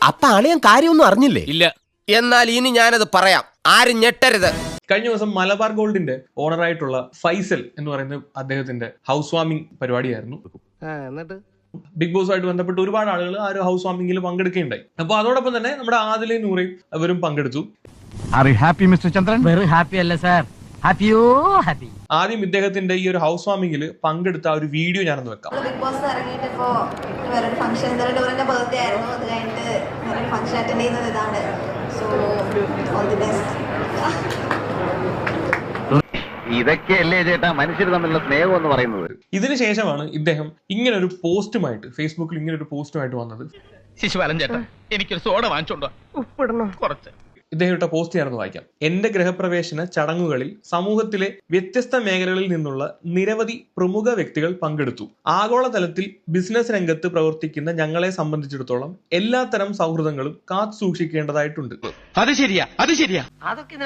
അപ്പൊ അളിയൻ കാര്യമൊന്നും അറിഞ്ഞില്ലേ? ഇല്ല. എന്നാൽ ഇനി ഞാനത് പറയാം, ആരും ഞെട്ടരുത്. കഴിഞ്ഞ ദിവസം മലബാർ ഗോൾഡിന്റെ ഓണറായിട്ടുള്ള ഫൈസൽ എന്ന് പറയുന്ന അദ്ദേഹത്തിന്റെ ഹൗസ് വാമിംഗ് പരിപാടിയായിരുന്നു. ബിഗ് ബോസുമായിട്ട് ബന്ധപ്പെട്ട് ഒരുപാട് ആളുകൾ ആ ഒരു ഹൗസ് വാമിംഗിൽ പങ്കെടുക്കുകയുണ്ടായി. അപ്പൊ അതോടൊപ്പം തന്നെ നമ്മുടെ ആദിലയും നൂറയും അവരും പങ്കെടുത്തു. ആദ്യം ഇദ്ദേഹത്തിന്റെ ഈ ഒരു ഹൗസ് വാമിംഗിൽ പങ്കെടുത്ത ഒരു വീഡിയോ ഞാനൊന്ന് വെക്കാം. ബിഗ് ബോസ് ഇറങ്ങിയിട്ടിപ്പോ വേറൊരു ഫംഗ്ഷൻ, ഡോറിന്റെ ബർത്ത്ഡേ ആയിരുന്നു, അത് കഴിഞ്ഞിട്ട് വേറൊരു ഫംഗ്ഷൻ അറ്റൻഡ് ചെയ്യുന്നത് ഇതാണ്. So all the best. ഇതൊക്കെയല്ലേ ചേട്ടാ മനുഷ്യർ തമ്മിലുള്ള സ്നേഹം എന്ന് പറയുന്നത്. ഇതിനുശേഷമാണ് ഇദ്ദേഹം ഇങ്ങനെ ഒരു പോസ്റ്റുമായിട്ട് ഫേസ്ബുക്കിൽ ഇങ്ങനെ ഒരു പോസ്റ്റുമായിട്ട് വന്നത്. ശിശുപാലൻ ചേട്ടാ, എനിക്കൊരു സോഡ വാങ്ങിച്ചോണ്ടോ, ഉപ്പിടണം കുറച്ച്. ഇദ്ദേഹം ഇട്ട പോസ്റ്റ് ഞാനൊന്ന് വായിക്കാം. എന്റെ ഗൃഹപ്രവേശന ചടങ്ങുകളിൽ സമൂഹത്തിലെ വ്യത്യസ്ത മേഖലകളിൽ നിന്നുള്ള നിരവധി പ്രമുഖ വ്യക്തികൾ പങ്കെടുത്തു. ആഗോളതലത്തിൽ ബിസിനസ് രംഗത്ത് പ്രവർത്തിക്കുന്ന ഞങ്ങളെ സംബന്ധിച്ചിടത്തോളം എല്ലാത്തരം സൗഹൃദങ്ങളും കാത്തു സൂക്ഷിക്കേണ്ടതായിട്ടുണ്ട്. അത് ശരിയാ, അത് ശരിയാ. അതൊക്കെ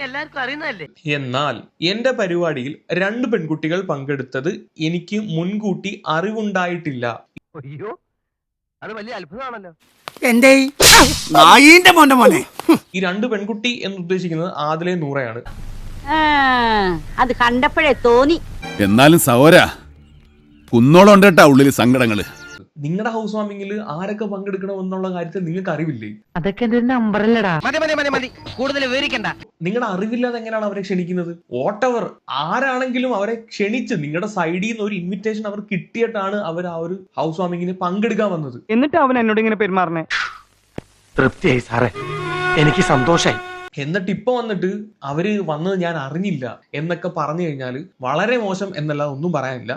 എല്ലാവർക്കും അറിയുന്നതല്ലേ. എന്നാൽ എന്റെ പരിപാടിയിൽ 2 പെൺകുട്ടികൾ പങ്കെടുത്തത് എനിക്ക് മുൻകൂട്ടി അറിവുണ്ടായിട്ടില്ല. അയ്യോ, അത് വലിയ അത്ഭുതമാണല്ലോ. എന്റെ നായിന്റെ മോന്റെ മോനെ. ഈ 2 പെൺകുട്ടി എന്ന് ഉദ്ദേശിക്കുന്നത് ആദിലെ നൂറയാണ്. അത് കണ്ടപ്പോഴേ തോന്നി. എന്നാലും സഹോരാ, കുന്നോളം ഉണ്ട് കേട്ടാ ഉള്ളില് സങ്കടങ്ങള്. നിങ്ങളുടെ ഹൗസ് വാമിംഗിൽ ആരൊക്കെ പങ്കെടുക്കണം എന്നുള്ള കാര്യത്തിൽ നിങ്ങൾക്ക് അറിവില്ലേ? അതൊക്കെ എന്റെ നമ്പറല്ലടാ. മതി കൂടുതൽ വിവരിക്കണ്ട. നിങ്ങളുടെ അറിവില്ലാതെ എങ്ങനെയാണ് അവരെ ക്ഷണിക്കുന്നത്? വോട്ടവർ ആരാണെങ്കിലും അവരെ ക്ഷണിച്ച് നിങ്ങളുടെ സൈഡിൽ നിന്ന് ഒരു ഇൻവിറ്റേഷൻ അവർ കിട്ടിയിട്ടാണ് അവർ ആ ഒരു ഹൗസ് വാമിങ്ങിന് പങ്കെടുക്കാൻ വന്നത്. എന്നിട്ട് അവൻ എന്നോട് ഇങ്ങനെ പെരുമാറണേ. തൃപ്തിയായി സാറേ, എനിക്ക് സന്തോഷായി. എന്നിട്ട് ഇപ്പൊ വന്നിട്ട് അവര് വന്നത് ഞാൻ അറിഞ്ഞില്ല എന്നൊക്കെ പറഞ്ഞു കഴിഞ്ഞാല് വളരെ മോശം എന്നല്ല, ഒന്നും പറയാനില്ല.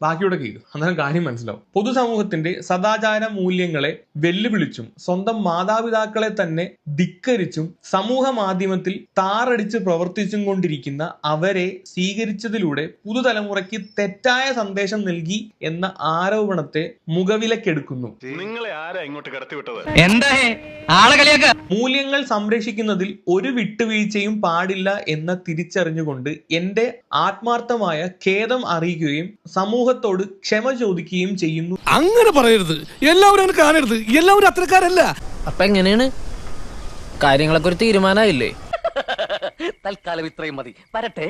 ബാക്കിയോടെ കേൾക്കും, അന്നേരം കാര്യം മനസ്സിലാവും. പൊതുസമൂഹത്തിന്റെ സദാചാര മൂല്യങ്ങളെ വെല്ലുവിളിച്ചും സ്വന്തം മാതാപിതാക്കളെ തന്നെ ധിക്കരിച്ചും സമൂഹ മാധ്യമത്തിൽ താറടിച്ച് പ്രവർത്തിച്ചും കൊണ്ടിരിക്കുന്ന അവരെ സ്വീകരിച്ചതിലൂടെ പുതുതലമുറയ്ക്ക് തെറ്റായ സന്ദേശം നൽകി എന്ന ആരോപണത്തെ മുഖവിലക്കെടുക്കുന്നു. നിങ്ങളെ ആരാ ഇങ്ങോട്ട് കടത്തിവിട്ടത്? എന്താ ആളെ കളിയാക്ക? മൂല്യങ്ങൾ സംരക്ഷിക്കുന്നതിൽ ഒരു വിട്ടുവീഴ്ചയും പാടില്ല എന്ന് തിരിച്ചറിഞ്ഞുകൊണ്ട് എന്റെ ആത്മാർത്ഥമായ ഖേദം അറിയിക്കുകയും സമൂഹത്തോട് ക്ഷമ ചോദിക്കുകയും ചെയ്യുന്നു. അങ്ങനെ പറയരുത്, എല്ലാവരും അങ്ങനെ കാണരുത്, എല്ലാവരും അത്രക്കാരല്ല. അപ്പൊ എങ്ങനെയാണ് കാര്യങ്ങളൊക്കെ ഒരു തീരുമാനമായില്ലേ? തൽക്കാലം ഇത്രയും മതി, വരട്ടെ.